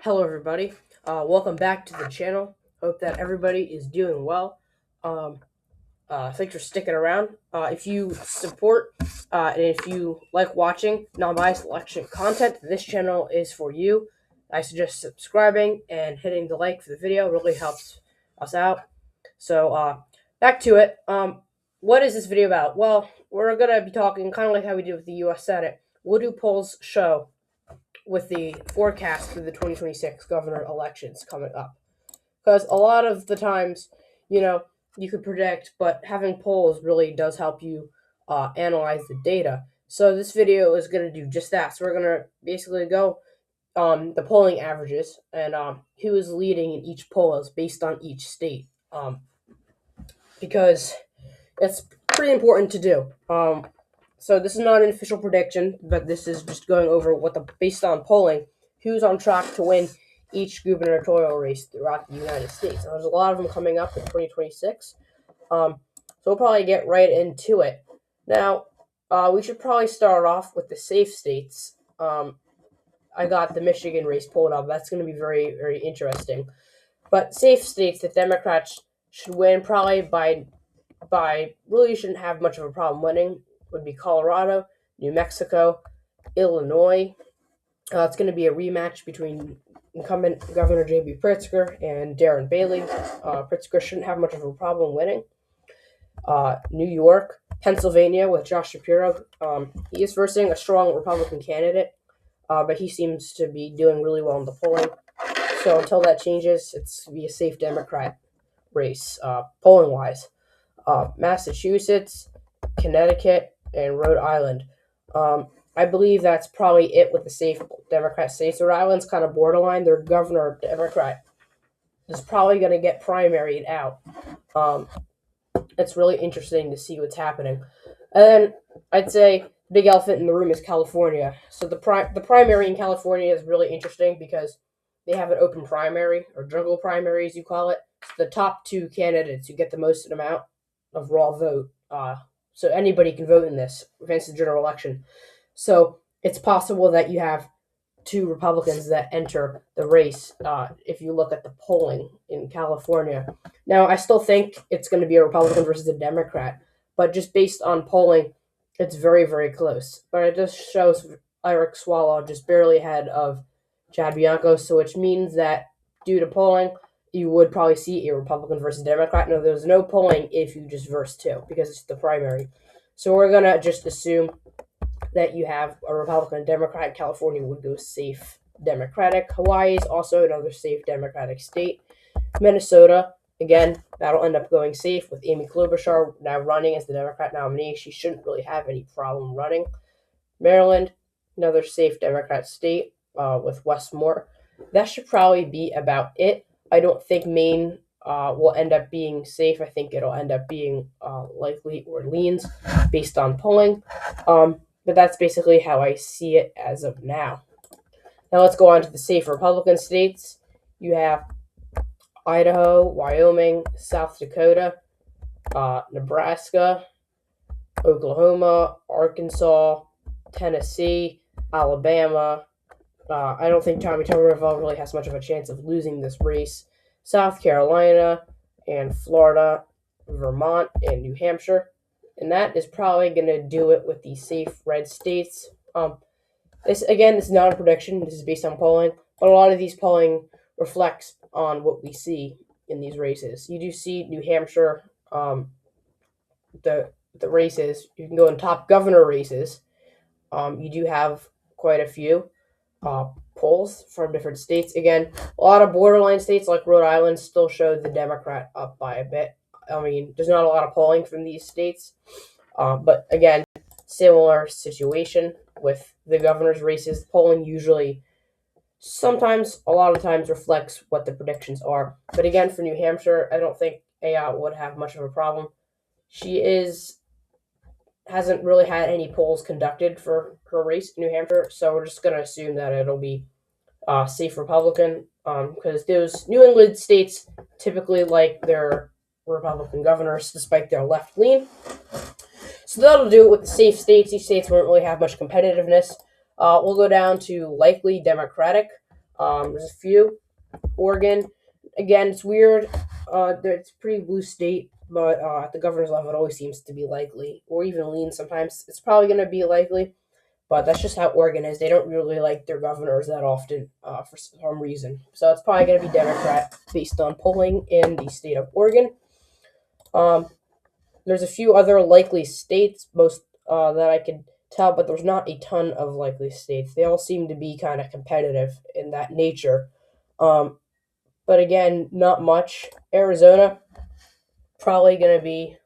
Hello, everybody. Welcome back to the channel. Hope that everybody is doing well. Um, Thanks for sticking around. If you support and if you like watching non-biased election content, this channel is for you. I suggest subscribing and hitting the like for the video. Really helps us out. So, back to it. What is this video about? Well, we're gonna be talking kind of like how we did with the U.S. Senate. What do polls show with the forecast for the 2026 governor elections coming up? Because a lot of the times, you know, you could predict, but having polls really does help you analyze the data. So this video is going to do just that. So we're going to basically go the polling averages and who is leading in each poll is based on each state, because it's pretty important to do. So this is not an official prediction, but this is just going over what based on polling, who's on track to win each gubernatorial race throughout the United States. And there's a lot of them coming up in 2026. So we'll probably get right into it. Now, we should probably start off with the safe states. I got the Michigan race pulled up. That's going to be very, very interesting. But safe states that Democrats should win probably by really shouldn't have much of a problem winning would be Colorado, New Mexico, Illinois. It's going to be a rematch between incumbent Governor J.B. Pritzker and Darren Bailey. Pritzker shouldn't have much of a problem winning. New York, Pennsylvania with Josh Shapiro. He is versing a strong Republican candidate, but he seems to be doing really well in the polling. So until that changes, it's going to be a safe Democrat race, polling-wise. Massachusetts, Connecticut, and Rhode Island. I believe that's probably it with the safe Democrat states. Rhode Island's kind of borderline. Their governor, Democrat, is probably going to get primaried out. It's really interesting to see what's happening. And then I'd say the big elephant in the room is California. So the primary in California is really interesting because they have an open primary, or jungle primary as you call it. It's the top two candidates who get the most amount of raw vote. So anybody can vote in this against the general election. So it's possible that you have two Republicans that enter the race if you look at the polling in California. Now, I still think it's going to be a Republican versus a Democrat, but just based on polling, it's very, very close. But it just shows Eric Swalwell just barely ahead of Chad Bianco, so which means that due to polling, you would probably see a Republican versus Democrat. No, there's no polling if you just verse two because it's the primary. So we're going to just assume that you have a Republican and Democrat. California would go safe Democratic. Hawaii is also another safe Democratic state. Minnesota, again, that'll end up going safe with Amy Klobuchar now running as the Democrat nominee. She shouldn't really have any problem running. Maryland, another safe Democrat state with Wes Moore. That should probably be about it. I don't think Maine will end up being safe. I think it'll end up being likely Orleans based on polling. But that's basically how I see it as of now. Now let's go on to the safe Republican states. You have Idaho, Wyoming, South Dakota, Nebraska, Oklahoma, Arkansas, Tennessee, Alabama. I don't think Tommy Tuberville really has much of a chance of losing this race. South Carolina and Florida, Vermont, and New Hampshire. And that is probably going to do it with the safe red states. This is not a prediction. This is based on polling. But a lot of these polling reflects on what we see in these races. You do see New Hampshire, the races. You can go in top governor races. You do have quite a few polls from different states. Again, a lot of borderline states like Rhode Island still show the Democrat up by a bit. I mean, there's not a lot of polling from these states. But again, similar situation with the governor's races. Polling usually, sometimes, a lot of times reflects what the predictions are. But again, for New Hampshire, I don't think Ayotte would have much of a problem. She hasn't really had any polls conducted for her race in New Hampshire, so we're just going to assume that it'll be safe Republican, because those New England states typically like their Republican governors despite their left lean. So that'll do it with the safe states. These states won't really have much competitiveness. We'll go down to likely Democratic. There's a few. Oregon, again, it's weird. It's a pretty blue state, but at the governor's level, it always seems to be likely, or even lean sometimes. It's probably going to be likely, but that's just how Oregon is. They don't really like their governors that often for some reason. So it's probably going to be Democrat based on polling in the state of Oregon. Um, there's a few other likely states, most that I could tell, but there's not a ton of likely states. They all seem to be kind of competitive in that nature. Um, but again, not much. Arizona, probably going to be,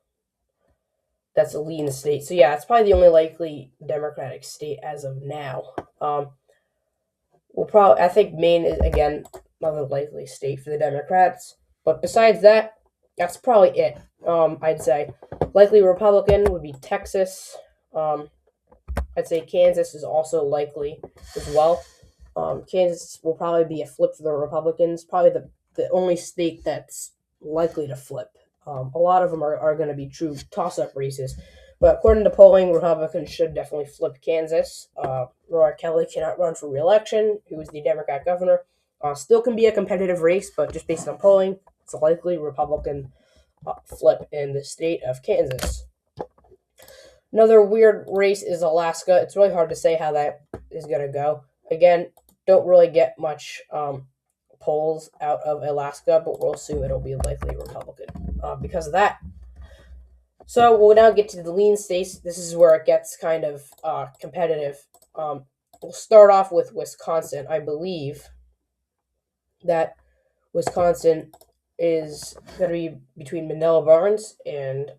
that's a lean state. So yeah, it's probably the only likely Democratic state as of now. I think Maine is, again, another likely state for the Democrats. But besides that, that's probably it. I'd say likely Republican would be Texas. I'd say Kansas is also likely as well. Kansas will probably be a flip for the Republicans. Probably the only state that's likely to flip. A lot of them are going to be true toss-up races. But according to polling, Republicans should definitely flip Kansas. Laura Kelly cannot run for re-election, who is the Democrat governor. Still can be a competitive race, but just based on polling, it's a likely Republican flip in the state of Kansas. Another weird race is Alaska. It's really hard to say how that is going to go. Again, don't really get much polls out of Alaska, but we'll assume it'll be likely Republican because of that. So we'll now get to the lean states. This is where it gets kind of competitive. We'll start off with Wisconsin. I believe that Wisconsin is going to be between Manila Barnes and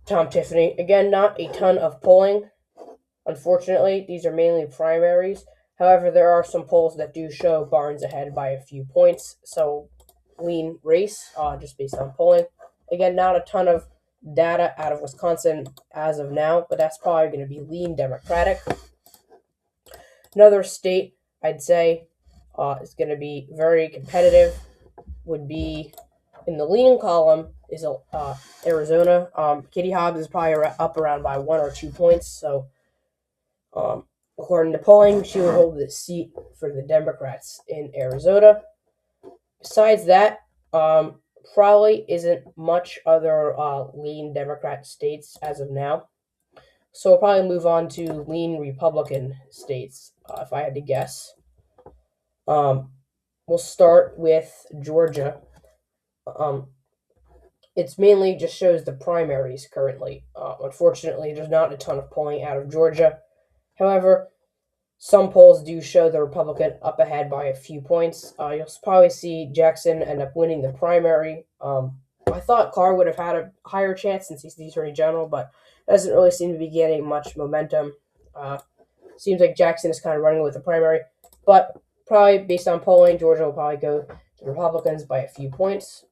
Tom Tiffany. Again, not a ton of polling. Unfortunately, these are mainly primaries. However, there are some polls that do show Barnes ahead by a few points. So, lean race, just based on polling. Again, not a ton of data out of Wisconsin as of now, but that's probably going to be lean Democratic. Another state I'd say is going to be very competitive would be in the lean column is Arizona. Katie Hobbs is probably up around by 1 or 2 points. So, according to polling, she will hold the seat for the Democrats in Arizona. Besides that, probably isn't much other lean Democrat states as of now. So we'll probably move on to lean Republican states, if I had to guess. We'll start with Georgia. It's mainly just shows the primaries currently. Unfortunately, there's not a ton of polling out of Georgia. However, some polls do show the Republican up ahead by a few points. You'll probably see Jackson end up winning the primary. I thought Carr would have had a higher chance since he's the Attorney General, but doesn't really seem to be getting much momentum. Seems like Jackson is kind of running with the primary, but probably based on polling, Georgia will probably go to the Republicans by a few points.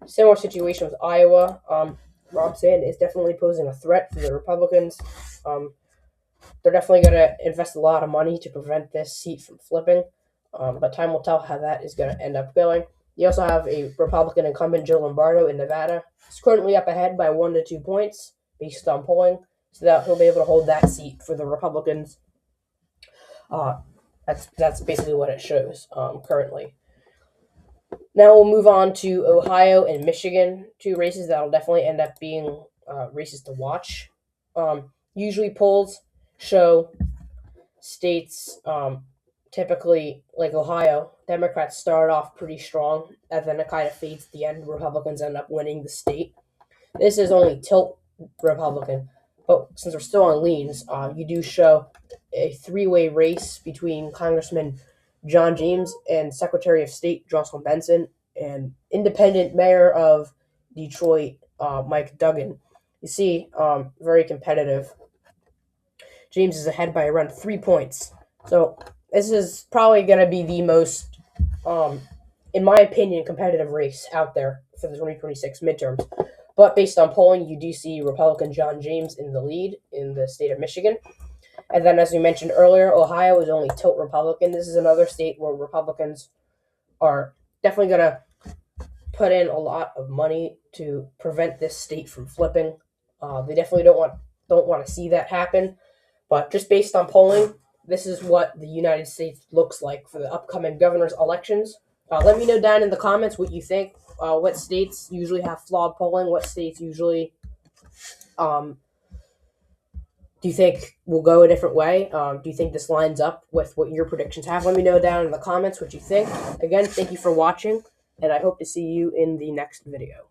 Similar situation with Iowa. Rob Sand is definitely posing a threat for the Republicans. They're definitely going to invest a lot of money to prevent this seat from flipping, but time will tell how that is going to end up going. You also have a Republican incumbent, Joe Lombardo, in Nevada. He's currently up ahead by 1 to 2 points based on polling, so that he'll be able to hold that seat for the Republicans. That's basically what it shows currently. Now we'll move on to Ohio and Michigan, 2 races that'll definitely end up being races to watch. Usually polls show states, typically like Ohio, Democrats start off pretty strong, and then it kind of fades at the end. Republicans end up winning the state. This is only tilt Republican, but since we're still on leans, you do show a 3-way race between Congressman John James and Secretary of State Jocelyn Benson and independent mayor of Detroit, Mike Duggan. You see, very competitive. James is ahead by around 3 points. So this is probably going to be the most, in my opinion, competitive race out there for the 2026 midterms. But based on polling, you do see Republican John James in the lead in the state of Michigan. And then, as we mentioned earlier, Ohio is only tilt Republican. This is another state where Republicans are definitely going to put in a lot of money to prevent this state from flipping. They definitely don't want to see that happen. But just based on polling, this is what the United States looks like for the upcoming governor's elections. Let me know down in the comments what you think. What states usually have flawed polling? What states usually do you think will go a different way? Do you think this lines up with what your predictions have? Let me know down in the comments what you think. Again, thank you for watching, and I hope to see you in the next video.